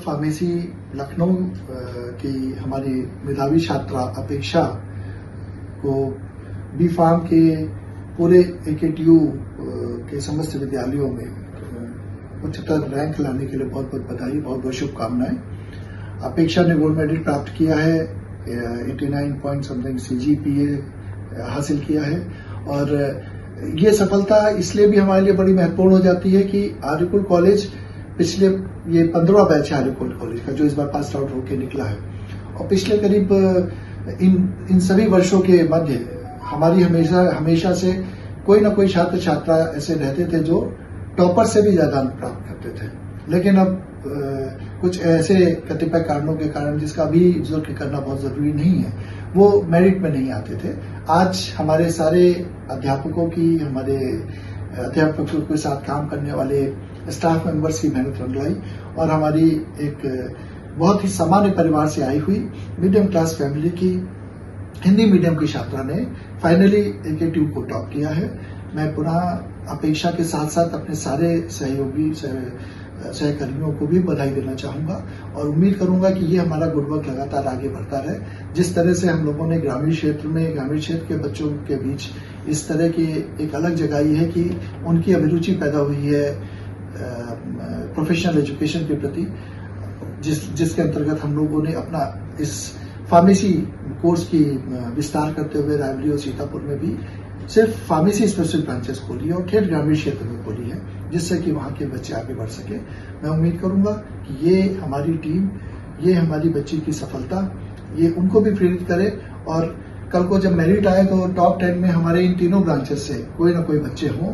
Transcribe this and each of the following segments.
Pharmacy Lucknow की हमारी मेधावी छात्रा अपेक्षा को बी फार्म के पूरे AKTU के समस्त विद्यालयों में उच्चतर रैंक लाने के लिए बहुत बहुत बधाई, बहुत बहुत शुभकामनाएं। अपेक्षा ने गोल्ड मेडल प्राप्त किया है, 89 पॉइंट समथिंग CGPA हासिल किया है और ये सफलता इसलिए भी हमारे लिए बड़ी महत्वपूर्ण हो जाती है कि आर्यकुल कॉलेज पिछले ये 15वां बैच है आर्यकुल कॉलेज का जो इस बार पास आउट होकर निकला है और पिछले करीब इन सभी वर्षों के मध्य हमारी हमेशा से कोई ना कोई छात्र छात्रा ऐसे रहते थे जो टॉपर से भी ज्यादा अंक प्राप्त करते थे, लेकिन अब कुछ ऐसे कतिपय कारणों के कारण जिसका अभी जिक्र करना बहुत जरूरी नहीं है, वो मेरिट में नहीं आते थे। आज हमारे सारे अध्यापकों की, हमारे अध्यापकों के साथ काम करने वाले स्टाफ मेंबर्स की मेहनत रंग लाई और हमारी एक बहुत ही सामान्य परिवार से आई हुई मीडियम क्लास फैमिली की हिंदी मीडियम की छात्रा ने फाइनली AKTU को टॉप किया है। मैं पुनः अपेक्षा के साथ साथ अपने सारे सहयोगी सहकर्मियों को भी बधाई देना चाहूंगा और उम्मीद करूंगा कि ये हमारा गुड वर्क लगातार आगे बढ़ता रहे। जिस तरह से हम लोगों ने ग्रामीण क्षेत्र के बच्चों के बीच इस तरह की एक अलग जगह है कि उनकी अभिरुचि पैदा हुई है प्रोफेशनल एजुकेशन के प्रति, जिसके अंतर्गत हम लोगों ने अपना इस फार्मेसी कोर्स की विस्तार करते हुए रायबरेली और सीतापुर में भी सिर्फ फार्मेसी स्पेशल ब्रांचेस खोली है और ठेठ ग्रामीण क्षेत्र में खोली है, जिससे कि वहां के बच्चे आगे बढ़ सके। मैं उम्मीद करूंगा कि ये हमारी टीम, ये हमारी बच्ची की सफलता, ये उनको भी प्रेरित करे और कल को जब मेरिट आए तो टॉप 10 में हमारे इन तीनों ब्रांचेस से कोई ना कोई बच्चे हों।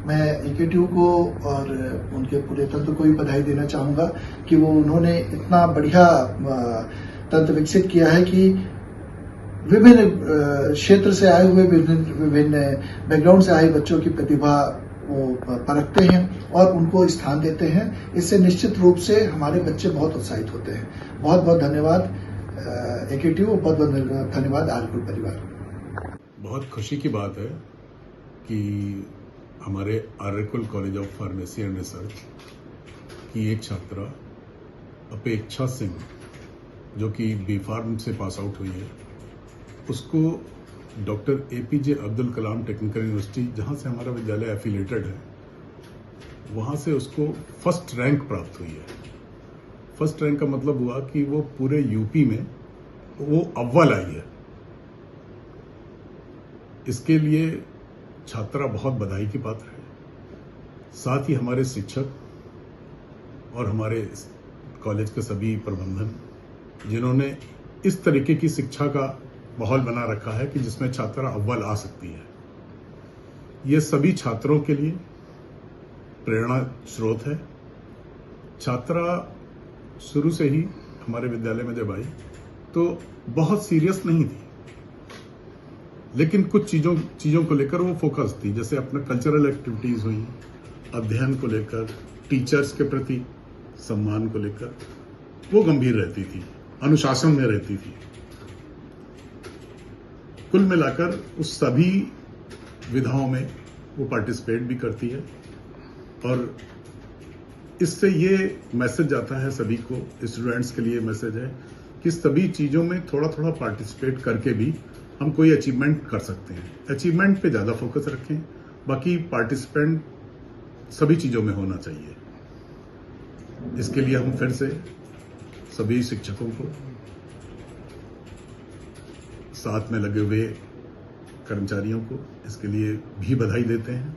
मैं AKTU को और उनके पूरे तंत्र को भी बधाई देना चाहूंगा कि वो उन्होंने इतना बढ़िया तंत्र विकसित किया है कि विभिन्न क्षेत्र से आए हुए विभिन्न बैकग्राउंड से आए बच्चों की प्रतिभा वो परखते हैं और उनको स्थान देते हैं। इससे निश्चित रूप से हमारे बच्चे बहुत उत्साहित होते हैं। बहुत बहुत धन्यवाद AKTU, बहुत बहुत धन्यवाद आर्यकुल परिवार। बहुत खुशी की बात है कि हमारे Aryakul college of pharmacy and research की एक छात्रा अपेक्षा सिंह, जो कि बी फार्म से पास आउट हुई है, उसको doctor APJ Abdul Kalam technical university, जहां से हमारा विद्यालय एफिलेटेड है, वहां से उसको फर्स्ट रैंक प्राप्त हुई है। फर्स्ट रैंक का मतलब हुआ कि वो पूरे यूपी में वो अव्वल आई है। इसके लिए छात्रा बहुत बधाई की पात्र है। साथ ही हमारे शिक्षक और हमारे कॉलेज के सभी प्रबंधन, जिन्होंने इस तरीके की शिक्षा का माहौल बना रखा है कि जिसमें छात्रा अव्वल आ सकती है, ये सभी छात्रों के लिए प्रेरणा स्रोत है। छात्रा शुरू से ही हमारे विद्यालय में जब आई तो बहुत सीरियस नहीं थी, लेकिन कुछ चीजों को लेकर वो फोकस थी। जैसे अपना कल्चरल एक्टिविटीज हुई, अध्ययन को लेकर, टीचर्स के प्रति सम्मान को लेकर वो गंभीर रहती थी, अनुशासन में रहती थी। कुल मिलाकर उस सभी विधाओं में वो पार्टिसिपेट भी करती है और इससे ये मैसेज जाता है सभी को, स्टूडेंट्स के लिए मैसेज है कि सभी चीजों में थोड़ा थोड़ा पार्टिसिपेट करके भी हम कोई अचीवमेंट कर सकते हैं। अचीवमेंट पे ज्यादा फोकस रखें, बाकी पार्टिसिपेंट सभी चीजों में होना चाहिए। इसके लिए हम फिर से सभी शिक्षकों को, साथ में लगे हुए कर्मचारियों को इसके लिए भी बधाई देते हैं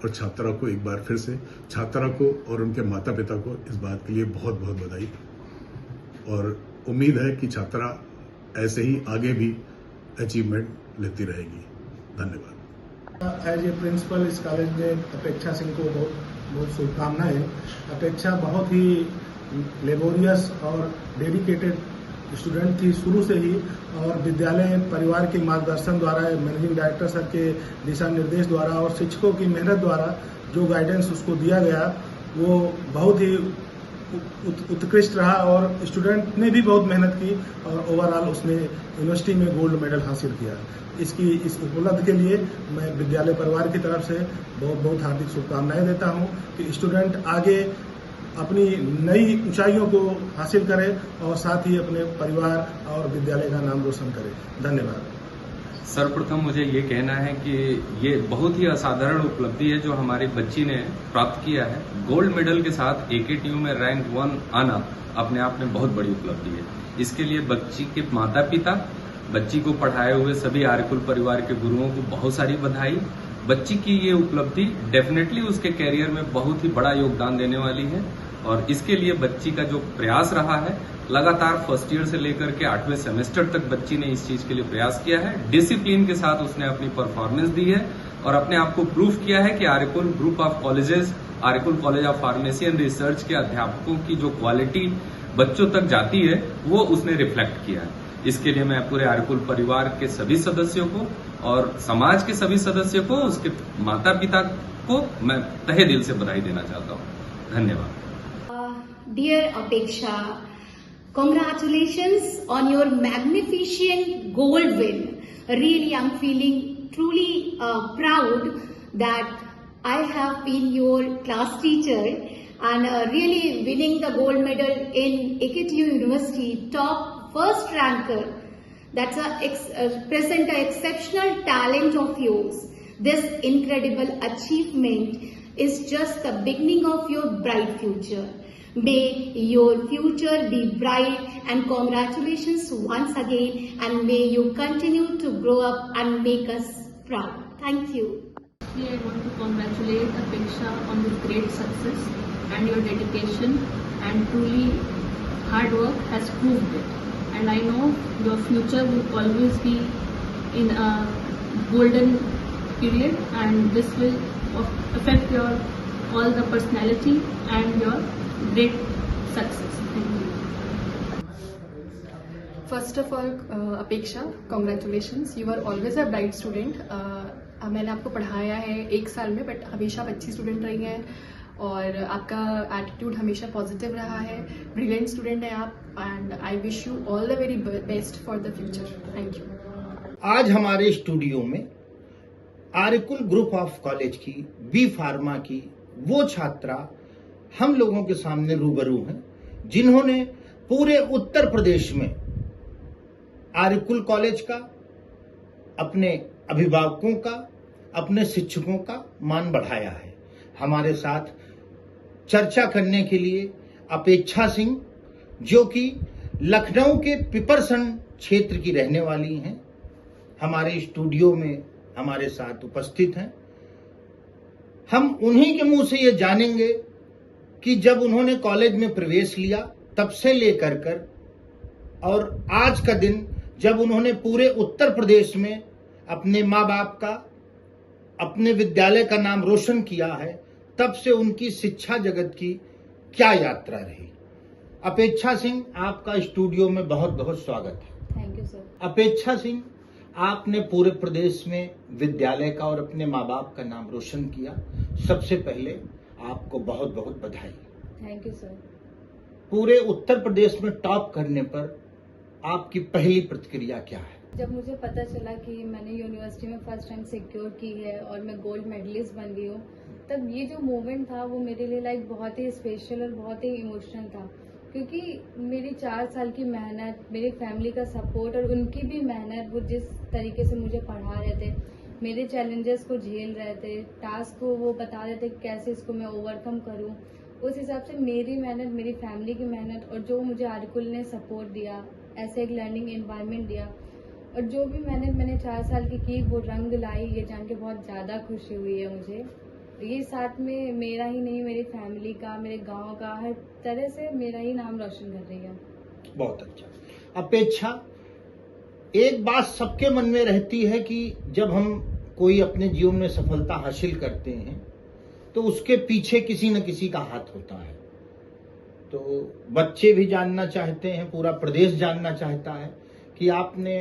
और छात्रा को एक बार फिर से, छात्रा को और उनके माता पिता को इस बात के लिए बहुत बहुत बधाई और उम्मीद है कि छात्रा ऐसे ही आगे भी अचीवमेंट लेती रहेगी। धन्यवाद। एज ए प्रिंसिपल इस कॉलेज में अपेक्षा सिंह को बहुत बहुत शुभकामनाएं। अपेक्षा बहुत ही लेबोरियस और डेडिकेटेड स्टूडेंट थी शुरू से ही और विद्यालय परिवार के मार्गदर्शन द्वारा, मैनेजिंग डायरेक्टर सर के दिशा निर्देश द्वारा और शिक्षकों की मेहनत द्वारा जो गाइडेंस उसको दिया गया वो बहुत ही उत्कृष्ट रहा और स्टूडेंट ने भी बहुत मेहनत की और ओवरऑल उसने यूनिवर्सिटी में गोल्ड मेडल हासिल किया। इसकी इस उपलब्धि के लिए मैं विद्यालय परिवार की तरफ से बहुत बहुत हार्दिक शुभकामनाएं देता हूं कि स्टूडेंट आगे अपनी नई ऊंचाइयों को हासिल करे और साथ ही अपने परिवार और विद्यालय का नाम रोशन करे। धन्यवाद। सर्वप्रथम मुझे ये कहना है कि ये बहुत ही असाधारण उपलब्धि है जो हमारी बच्ची ने प्राप्त किया है। गोल्ड मेडल के साथ AKTU में रैंक 1 आना अपने आप में बहुत बड़ी उपलब्धि है। इसके लिए बच्ची के माता पिता, बच्ची को पढ़ाए हुए सभी आर्यकुल परिवार के गुरुओं को बहुत सारी बधाई। बच्ची की ये उपलब्धि डेफिनेटली उसके कैरियर में बहुत ही बड़ा योगदान देने वाली है और इसके लिए बच्ची का जो प्रयास रहा है, लगातार फर्स्ट ईयर से लेकर के 8वें सेमेस्टर तक बच्ची ने इस चीज के लिए प्रयास किया है। डिसिप्लिन के साथ उसने अपनी परफॉर्मेंस दी है और अपने आप को प्रूफ किया है कि Aryakul group of colleges, Aryakul college of pharmacy and research के अध्यापकों की जो क्वालिटी बच्चों तक जाती है वो उसने रिफ्लेक्ट किया है। इसके लिए मैं पूरे आर्यकुल परिवार के सभी सदस्यों को और समाज के सभी सदस्यों को, उसके माता पिता को मैं तहे दिल से बधाई देना चाहता हूँ। धन्यवाद। Dear Apeksha, congratulations on your magnificent gold win. Really, I'm feeling truly proud that I have been your class teacher and really winning the gold medal in AKTU University, top first ranker. That's present an exceptional talent of yours. This incredible achievement is just the beginning of your bright future. May your future be bright and congratulations once again and may you continue to grow up and make us proud. Thank you. I want to congratulate Apeksha on this great success and your dedication and truly hard work has proved it. And I know your future will always be in a golden period and this will affect your all the personality and your great success. Thank you. First of all, Apeksha, congratulations. You are always a bright student. मैंने आपको पढ़ाया है 1 साल में, but हमेशा अच्छी student रही हैं और आपका एटीट्यूड हमेशा पॉजिटिव रहा है। ब्रिलियंट स्टूडेंट हैं आप and I wish you all the very best for the future. Thank you. आज हमारे स्टूडियो में आर्यकुल ग्रुप ऑफ कॉलेज की बी फार्मा की वो छात्रा हम लोगों के सामने रूबरू हैं जिन्होंने पूरे उत्तर प्रदेश में आर्यकुल कॉलेज का, अपने अभिभावकों का, अपने शिक्षकों का मान बढ़ाया है। हमारे साथ चर्चा करने के लिए अपेक्षा सिंह, जो कि लखनऊ के पिपरसन क्षेत्र की रहने वाली हैं, हमारे स्टूडियो में हमारे साथ उपस्थित हैं। हम उन्हीं के मुंह से ये जानेंगे कि जब उन्होंने कॉलेज में प्रवेश लिया तब से लेकर कर और आज का दिन जब उन्होंने पूरे उत्तर प्रदेश में अपने माँ बाप का, अपने विद्यालय का नाम रोशन किया है, तब से उनकी शिक्षा जगत की क्या यात्रा रही। अपेक्षा सिंह, आपका स्टूडियो में बहुत बहुत स्वागत है। Thank you sir. अपेक्षा सिंह, आपने पूरे प्रदेश में विद्यालय का और अपने माँ बाप का नाम रोशन किया। सबसे पहले आपको बहुत बहुत बधाई। Thank you sir. पूरे उत्तर प्रदेश में टॉप करने पर आपकी पहली प्रतिक्रिया क्या है? जब मुझे पता चला कि मैंने यूनिवर्सिटी में फर्स्ट टाइम सिक्योर की है और मैं गोल्ड मेडलिस्ट बन गई हूँ, तब ये जो मोमेंट था वो मेरे लिए लाइक बहुत ही स्पेशल और बहुत ही इमोशनल था, क्योंकि मेरी 4 साल की मेहनत, मेरी फैमिली का सपोर्ट और उनकी भी मेहनत, वो जिस तरीके से मुझे पढ़ा रहे थे, मेरे चैलेंजेस को झेल रहे थे, टास्क को वो बता रहे थे कैसे इसको मैं ओवरकम करूं, उस हिसाब से मेरी मेहनत, मेरी फैमिली की मेहनत और जो मुझे आर्यकुल ने सपोर्ट दिया, ऐसे एक लर्निंग एनवायरनमेंट दिया और जो भी मेहनत मैंने 4 साल की वो रंग लाई, ये जान के बहुत ज़्यादा खुशी हुई है मुझे। ये साथ में मेरा ही नहीं, मेरी फैमिली का, मेरे गांव का, हर तरह से मेरा ही नाम रोशन कर रही है। बहुत अच्छा। अपेक्षा, एक बात सबके मन में रहती है कि जब हम कोई अपने जीवन में सफलता हासिल करते हैं तो उसके पीछे किसी न किसी का हाथ होता है। तो बच्चे भी जानना चाहते हैं, पूरा प्रदेश जानना चाहता है कि आपने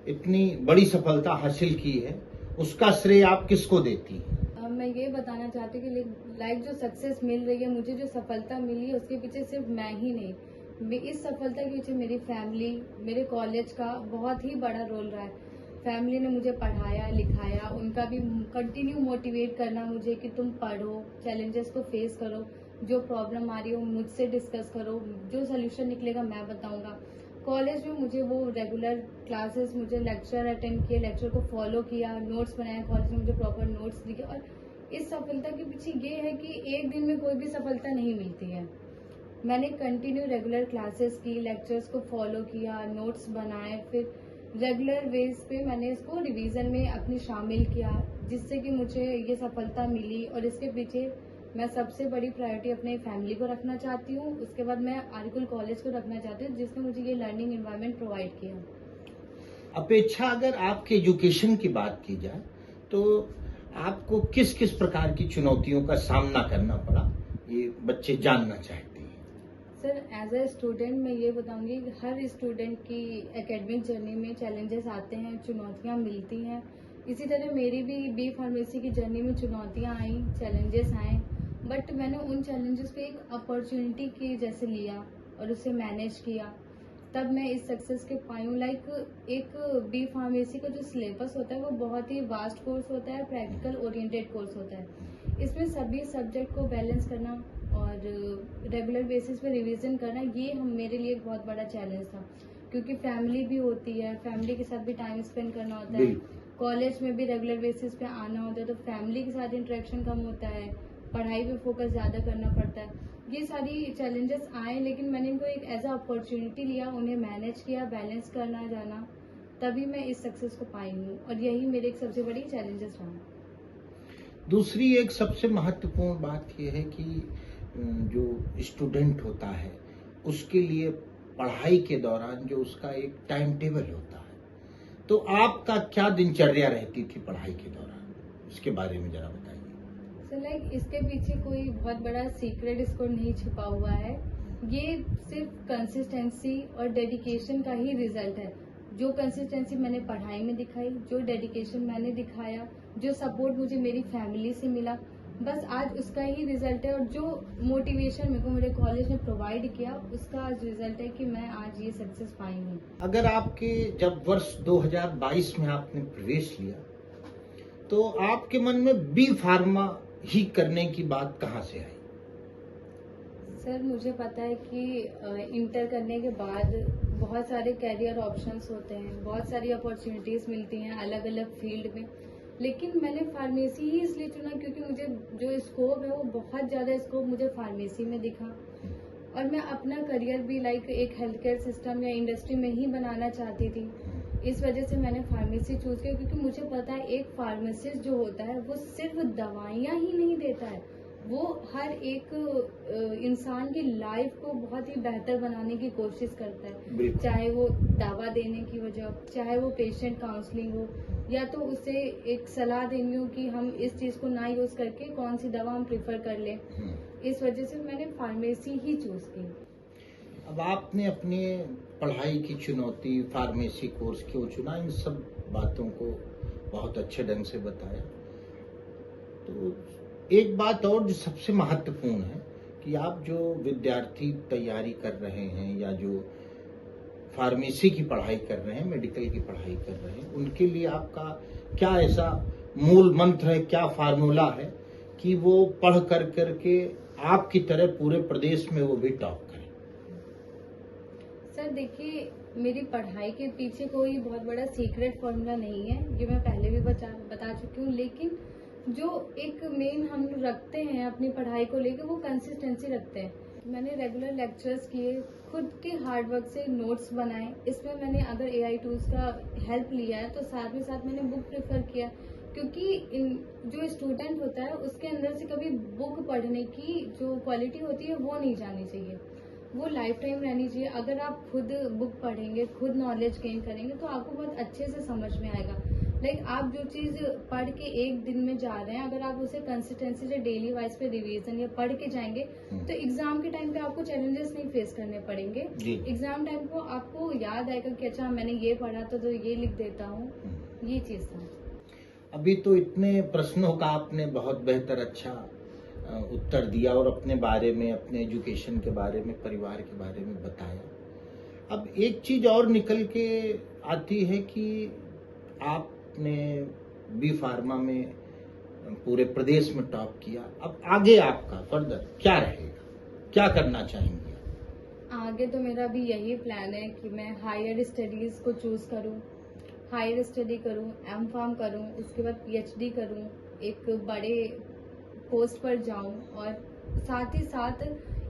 इतनी बड़ी सफलता हासिल की है, उसका श्रेय आप किसको देती हैं? मैं ये बताना चाहती हूँ कि लाइक जो सक्सेस मिल रही है, मुझे जो सफलता मिली है, उसके पीछे सिर्फ मैं ही नहीं, इस सफलता के पीछे मेरी फैमिली, मेरे कॉलेज का बहुत ही बड़ा रोल रहा है। फैमिली ने मुझे पढ़ाया लिखाया, उनका भी कंटिन्यू मोटिवेट करना मुझे कि तुम पढ़ो, चैलेंजेस को फेस करो, जो प्रॉब्लम आ रही हो मुझसे डिस्कस करो, जो सोल्यूशन निकलेगा मैं बताऊंगा। कॉलेज में मुझे वो रेगुलर क्लासेस, मुझे लेक्चर अटेंड किए, लेक्चर को फॉलो किया, नोट्स बनाए, कॉलेज में मुझे प्रॉपर नोट्स दिए। और इस सफलता के पीछे ये है कि एक दिन में कोई भी सफलता नहीं मिलती है। मैंने कंटिन्यू रेगुलर क्लासेस की, लेक्चर्स को फॉलो किया, नोट्स बनाए, फिर रेगुलर बेस पे मैंने इसको रिवीजन में अपने शामिल किया, जिससे कि मुझे ये सफलता मिली। और इसके पीछे मैं सबसे बड़ी प्रायोरिटी अपने फैमिली को रखना चाहती हूँ। उसके बाद मैं आर्यकुल कॉलेज को रखना चाहती हूँ, जिसने मुझे ये लर्निंग एनवायरनमेंट प्रोवाइड किया। अपेक्षा, अगर आपके एजुकेशन की बात की जाए तो आपको किस किस प्रकार की चुनौतियों का सामना करना पड़ा, ये बच्चे जानना चाहते हैं। सर, एज ए स्टूडेंट मैं ये बताऊंगी कि हर स्टूडेंट की एकेडमिक जर्नी में चैलेंजेस आते हैं, चुनौतियाँ मिलती हैं। इसी तरह मेरी भी बी फार्मेसी की जर्नी में चुनौतियाँ आई, चैलेंजेस आए, बट मैंने उन चैलेंजेस को एक अपॉर्चुनिटी के जैसे लिया और उसे मैनेज किया। तब मैं इस सक्सेस के पाई हूँ। एक बी फार्मेसी का जो सिलेबस होता है वो बहुत ही वास्ट कोर्स होता है, प्रैक्टिकल ओरिएंटेड कोर्स होता है। इसमें सभी सब्जेक्ट को बैलेंस करना और रेगुलर बेसिस पे रिवीजन करना, ये मेरे लिए एक बहुत बड़ा चैलेंज था, क्योंकि फैमिली भी होती है, फैमिली के साथ भी टाइम स्पेंड करना होता है, कॉलेज में भी रेगुलर बेसिस पे आना होता है, तो फैमिली के साथ इंटरेक्शन कम होता है, पढ़ाई पे फोकस ज़्यादा करना पड़ता है। ये सारी चैलेंजेस आए, लेकिन मैंने इनको एक एज अ अपॉर्चुनिटी लिया, उन्हें मैनेज किया, बैलेंस करना जाना, तभी मैं इस सक्सेस को पाई हूँ। और यही मेरे एक सबसे बड़ी चैलेंजेस रहा। दूसरी एक सबसे महत्वपूर्ण बात यह है कि जो स्टूडेंट होता है उसके लिए पढ़ाई के दौरान जो उसका एक टाइम टेबल होता है, तो आपका क्या दिनचर्या रहती थी पढ़ाई के दौरान, उसके बारे में जरा बताइए। सो इसके पीछे कोई बहुत बड़ा सीक्रेट इसको नहीं छुपा हुआ है। ये सिर्फ कंसिस्टेंसी और डेडिकेशन का ही रिजल्ट है। जो कंसिस्टेंसी मैंने पढ़ाई में दिखाई, जो डेडिकेशन मैंने दिखाया, जो सपोर्ट मुझे मेरी फैमिली से मिला, बस आज उसका ही रिजल्ट है। और जो मोटिवेशन मेरे को मेरे कॉलेज ने प्रोवाइड किया, उसका आज रिजल्ट है कि मैं आज ये सक्सेस पाई हूँ। अगर आपके जब वर्ष 2022 में आपने प्रवेश लिया तो आपके मन में बी फार्मा ही करने की बात कहाँ से आई? सर, मुझे पता है कि इंटर करने के बाद बहुत सारे कैरियर ऑप्शंस होते हैं, बहुत सारी अपॉर्चुनिटीज मिलती हैं अलग अलग फील्ड में, लेकिन मैंने फार्मेसी ही इसलिए चुना क्योंकि मुझे जो स्कोप है वो बहुत ज़्यादा स्कोप मुझे फार्मेसी में दिखा। और मैं अपना करियर भी एक हेल्थ केयर सिस्टम या इंडस्ट्री में ही बनाना चाहती थी। इस वजह से मैंने फार्मेसी चूज किया, क्योंकि मुझे पता है एक फार्मासिस्ट जो होता है वो सिर्फ दवाइयाँ ही नहीं देता है, वो हर एक इंसान की लाइफ को बहुत ही बेहतर बनाने की कोशिश करता है। चाहे वो दवा देने की वजह, चाहे वो पेशेंट काउंसलिंग हो, या तो उसे एक सलाह देनी हो कि हम इस चीज़ को ना यूज़ करके कौन सी दवा हम प्रेफर कर लें। इस वजह से मैंने फार्मेसी ही चूज की। अब आपने अपने पढ़ाई की चुनौती, फार्मेसी कोर्स क्यों चुना, इन सब बातों को बहुत अच्छे ढंग से बताया। तो एक बात और जो सबसे महत्वपूर्ण है कि आप जो विद्यार्थी तैयारी कर रहे हैं या जो फार्मेसी की पढ़ाई कर रहे हैं, मेडिकल की पढ़ाई कर रहे हैं, उनके लिए आपका क्या ऐसा मूल मंत्र है, क्या फार्मूला है कि वो पढ़ कर करके आपकी तरह पूरे प्रदेश में वो भी टॉप करें? सर देखिए, मेरी पढ़ाई के पीछे कोई बहुत बड़ा सीक्रेट फॉर्मूला नहीं है, ये मैं पहले भी बता चुकी हूँ। लेकिन जो एक मेन हम रखते हैं अपनी पढ़ाई को लेकर, वो कंसिस्टेंसी रखते हैं। मैंने रेगुलर लेक्चर्स किए, खुद के हार्डवर्क से नोट्स बनाए। इसमें मैंने अगर AI टूल्स का हेल्प लिया है तो साथ में साथ मैंने बुक प्रेफर किया, क्योंकि जो स्टूडेंट होता है उसके अंदर से कभी बुक पढ़ने की जो क्वालिटी होती है वो नहीं जानी चाहिए, वो लाइफ टाइम रहनी चाहिए। अगर आप खुद बुक पढ़ेंगे, खुद नॉलेज गेन करेंगे तो आपको बहुत अच्छे से समझ में आएगा। आप जो चीज़ पढ़ के एक दिन में जा रहे हैं, अगर आप उसे कंसिस्टेंसी से डेली वाइज पे रिवीजन या पढ़ के जाएंगे तो एग्जाम के टाइम पे आपको चैलेंजेस नहीं फेस करने पड़ेंगे। एग्जाम टाइम को आपको याद आएगा कि अच्छा मैंने ये पढ़ा तो ये लिख देता हूँ, ये चीज़ था। अभी तो इतने प्रश्नों का आपने बहुत बेहतर अच्छा उत्तर दिया और अपने बारे में, अपने एजुकेशन के बारे में, परिवार के बारे में बताया। अब एक चीज़ और निकल के आती है कि आपने बी फार्मा में पूरे प्रदेश में टॉप किया। अब आगे आपका फर्दर क्या रहेगा, क्या करना चाहेंगे? आगे तो मेरा भी यही प्लान है कि मैं हायर स्टडीज़ को चूज़ करूं, हायर स्टडी करूं, एम.फार्म करूं, उसके बाद पीएचडी करूं, एक बड़े पोस्ट पर जाऊं और साथ ही साथ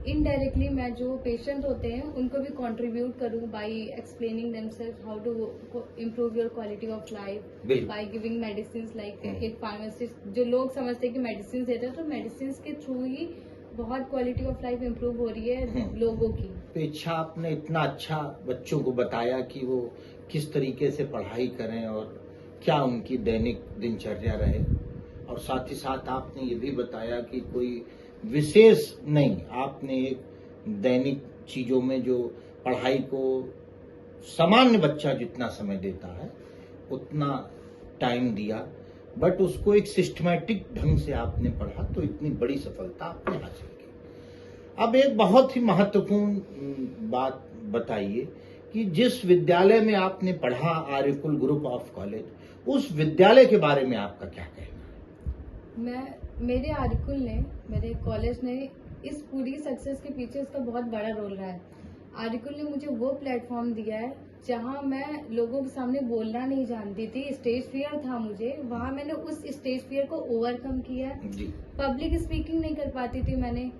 इनडायरेक्टली मैं जो पेशेंट होते हैं उनको भी कंट्रीब्यूट करूं by explaining themselves how to improve your quality of life by giving medicine. Like एक फार्मासिस्ट, जो लोग समझते हैं कि मेडिसिन देते हैं, तो मेडिसिन के थ्रू ही बहुत क्वालिटी ऑफ लाइफ इम्प्रूव हो रही है लोगों की। अपेक्षा, आपने इतना अच्छा बच्चों को बताया कि वो किस तरीके से पढ़ाई करें और क्या उनकी दैनिक दिनचर्या रहे, और साथ ही साथ आपने ये भी बताया कि कोई विशेष नहीं, आपने एक दैनिक चीजों में जो पढ़ाई को सामान्य बच्चा जितना समय देता है उतना टाइम दिया, बट उसको एक सिस्टमैटिक ढंग से आपने पढ़ा, तो इतनी बड़ी सफलता आपने हासिल की। अब एक बहुत ही महत्वपूर्ण बात बताइए कि जिस विद्यालय में आपने पढ़ा, आर्यकुल ग्रुप ऑफ कॉलेज, उस विद्यालय के बारे में आपका क्या कहना है? मेरे आर्यकुल ने, मेरे कॉलेज ने इस पूरी सक्सेस के पीछे उसका बहुत बड़ा रोल रहा है। आर्यकुल ने मुझे वो प्लेटफॉर्म दिया है जहां मैं लोगों के सामने बोलना नहीं जानती थी, स्टेज फियर था मुझे, वहां मैंने उस स्टेज फियर को ओवरकम किया। पब्लिक स्पीकिंग नहीं कर पाती थी, मैंने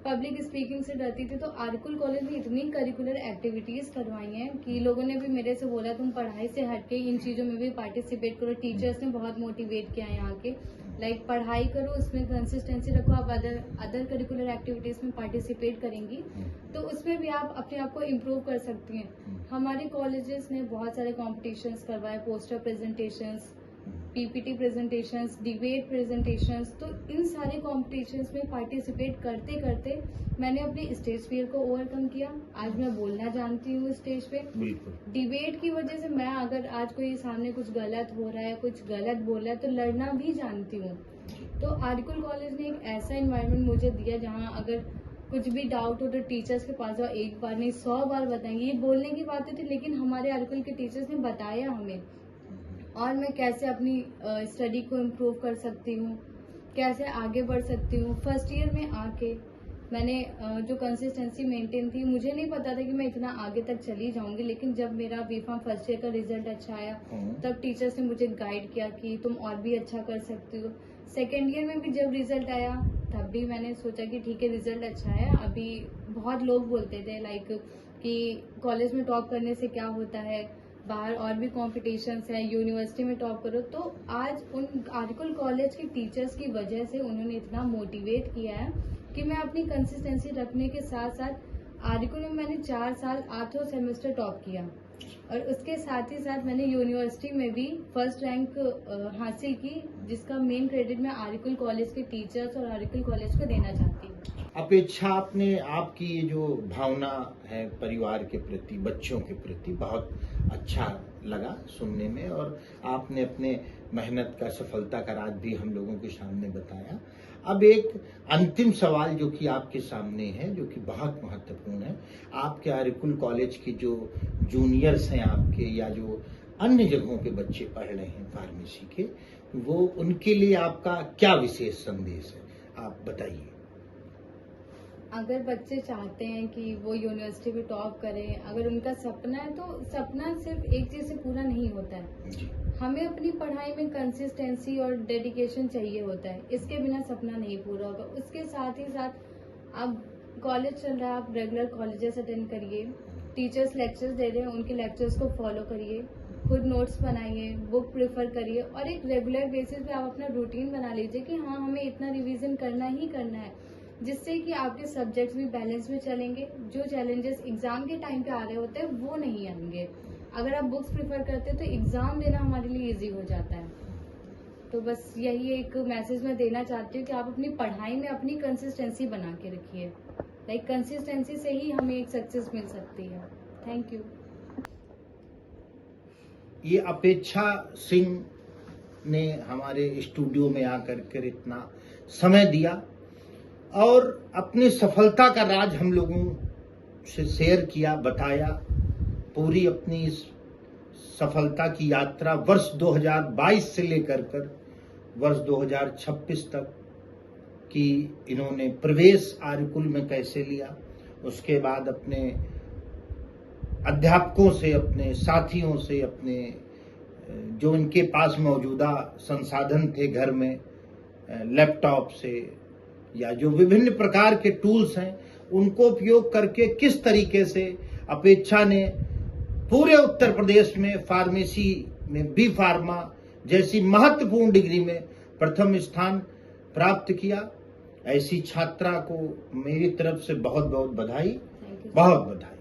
पब्लिक स्पीकिंग से डरती थी, तो आर्यकुल कॉलेज में इतनी करिकुलर एक्टिविटीज करवाई हैं कि लोगों ने भी मेरे से बोला तुम पढ़ाई से हटके इन चीजों में भी पार्टिसिपेट करो। टीचर्स ने बहुत मोटिवेट किया यहाँ के, लाइक पढ़ाई करो, उसमें कंसिस्टेंसी रखो, आप अदर करिकुलर एक्टिविटीज में पार्टिसिपेट करेंगी तो उसमें भी आप अपने आप को इम्प्रूव कर सकती हैं। हमारे कॉलेजेस ने बहुत सारे कॉम्पिटिशन्स करवाए, poster presentations, PPT presentations, debate presentations, तो इन सारे कॉम्पिटिशन्स में पार्टिसिपेट करते करते मैंने अपने स्टेज फियर को ओवरकम किया। आज मैं बोलना जानती हूँ स्टेज पे। डिबेट की वजह से मैं, अगर आज कोई सामने कुछ गलत हो रहा है, कुछ गलत बोल रहा है, तो लड़ना भी जानती हूँ। तो आर्यकुल कॉलेज ने एक ऐसा एनवायरनमेंट मुझे दिया जहाँ अगर कुछ भी डाउट हो तो टीचर्स के पास जाओ, एक बार नहीं 100 बार बताएंगे। ये बोलने की बातें थी, लेकिन हमारे आर्यकुल के टीचर्स ने बताया हमें, और मैं कैसे अपनी स्टडी को इम्प्रूव कर सकती हूँ, कैसे आगे बढ़ सकती हूँ। फर्स्ट ईयर में आके मैंने जो कंसिस्टेंसी मेंटेन थी, मुझे नहीं पता था कि मैं इतना आगे तक चली जाऊंगी, लेकिन जब मेरा बीफार्म फर्स्ट ईयर का रिजल्ट अच्छा आया तब टीचर्स ने मुझे गाइड किया कि तुम और भी अच्छा कर सकती हो। सेकेंड ईयर में भी जब रिजल्ट आया तब भी मैंने सोचा कि ठीक है, रिजल्ट अच्छा है। अभी बहुत लोग बोलते थे लाइक कि कॉलेज में टॉप करने से क्या होता है, बाहर और भी कॉम्पिटिशन्स है, यूनिवर्सिटी में टॉप करो। तो आज उन आर्यकुल कॉलेज के टीचर्स की वजह से उन्होंने इतना मोटिवेट किया है कि मैं अपनी कंसिस्टेंसी रखने के साथ साथ आर्यकुल में मैंने 4 साल 8 सेमेस्टर टॉप किया, और उसके साथ ही साथ मैंने यूनिवर्सिटी में भी फर्स्ट रैंक हासिल की, जिसका मेन क्रेडिट मैं आर्यकुल कॉलेज के टीचर्स और आर्यकुल कॉलेज को देना चाहती हूँ। अपेक्षा, आपने, आपकी ये जो भावना है परिवार के प्रति, बच्चों के प्रति, बहुत अच्छा लगा सुनने में, और आपने अपने मेहनत का, सफलता का राज भी हम लोगों के सामने बताया। अब एक अंतिम सवाल जो कि आपके सामने है, जो कि बहुत महत्वपूर्ण है, आपके आर्यकुल कॉलेज के जो जूनियर्स हैं आपके, या जो अन्य जगहों के बच्चे पढ़ रहे हैं फार्मेसी के, वो उनके लिए आपका क्या विशेष संदेश है, आप बताइए। अगर बच्चे चाहते हैं कि वो यूनिवर्सिटी में टॉप करें, अगर उनका सपना है, तो सपना सिर्फ एक चीज से पूरा नहीं होता है जी। हमें अपनी पढ़ाई में कंसिस्टेंसी और डेडिकेशन चाहिए होता है, इसके बिना सपना नहीं पूरा होगा। उसके साथ ही साथ अब कॉलेज चल रहा है, आप रेगुलर कॉलेजेस अटेंड करिए, टीचर्स लेक्चर्स दे रहे हैं, उनके लेक्चर्स को फॉलो करिए, खुद नोट्स बनाइए, बुक प्रेफर करिए, और एक रेगुलर बेसिस पे आप अपना रूटीन बना लीजिए कि हाँ, हमें इतना रिवीजन करना ही करना है, जिससे कि आपके सब्जेक्ट्स भी बैलेंस में चलेंगे। जो चैलेंजेस एग्जाम के टाइम पे आ रहे होते हैं वो नहीं आएंगे। अगर आप बुक्स प्रेफर करते हैं तो एग्जाम देना हमारे लिए इजी हो जाता है। तो बस यही एक मैसेज मैं देना चाहती हूँ कि आप अपनी पढ़ाई में अपनी कंसिस्टेंसी बना के रखिए। लाइक कंसिस्टेंसी से ही हमें एक सक्सेस मिल सकती है। Thank you. ये अपेक्षा सिंह ने हमारे स्टूडियो में आकर कर इतना समय दिया और अपनी सफलता का राज हम लोगों से शेयर किया, बताया। पूरी अपनी इस सफलता की यात्रा वर्ष 2022 से लेकर कर वर्ष 2026 तक कि इन्होंने प्रवेश आर्यकुल में कैसे लिया, उसके बाद अपने अध्यापकों से, अपने साथियों से, अपने जो इनके पास मौजूदा संसाधन थे घर में, लैपटॉप से या जो विभिन्न प्रकार के टूल्स हैं, उनको उपयोग करके किस तरीके से अपेक्षा ने पूरे उत्तर प्रदेश में फार्मेसी में बी फार्मा जैसी महत्वपूर्ण डिग्री में प्रथम स्थान प्राप्त किया। ऐसी छात्रा को मेरी तरफ से बहुत बहुत बधाई, बहुत बधाई।